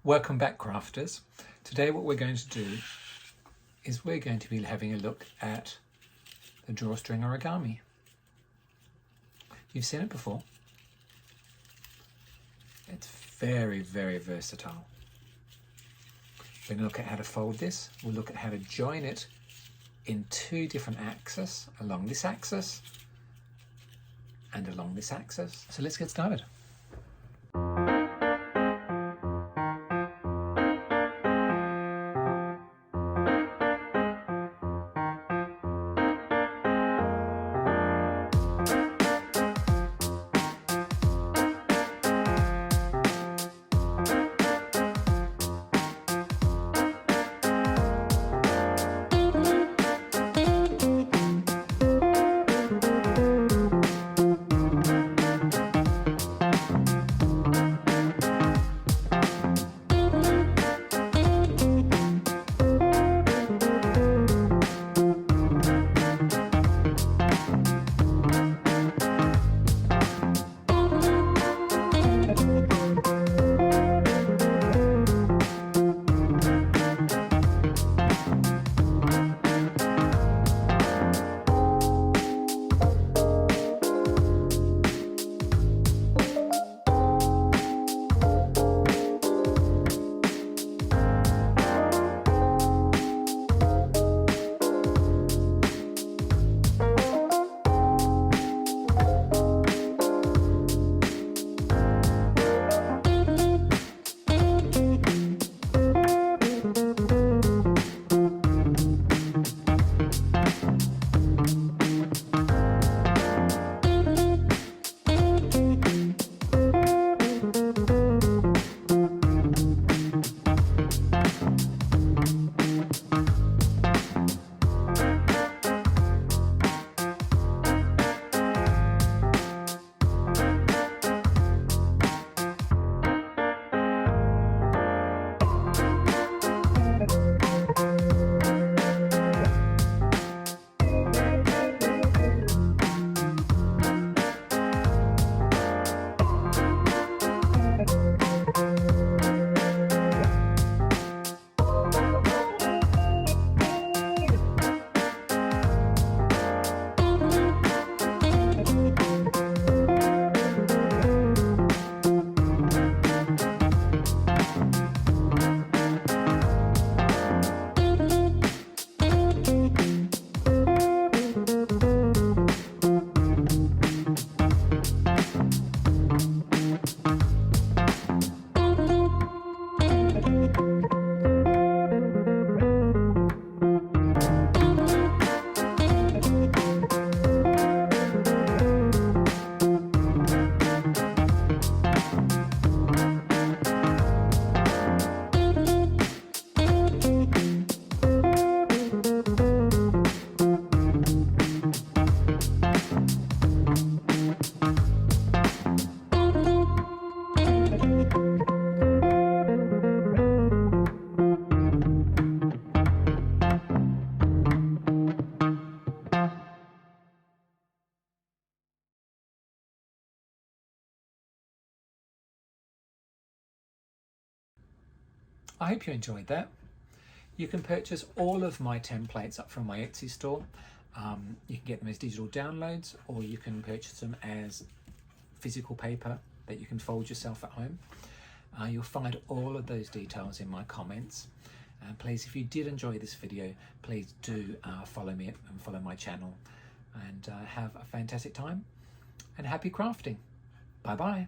Welcome back, crafters. Today what we're going to do is we're going to be having a look at the Drawstring Origami. You've seen it before. It's very, very versatile. We're going to look at how to fold this. We'll look at how to join it in two different axes, along this axis and along this axis. So let's get started. I hope you enjoyed that. You can purchase all of my templates up from my Etsy store. You can get them as digital downloads, or you can purchase them as physical paper that you can fold yourself at home. You'll find all of those details in my comments. Please, if you did enjoy this video, please do follow me and follow my channel, and have a fantastic time and happy crafting. Bye bye.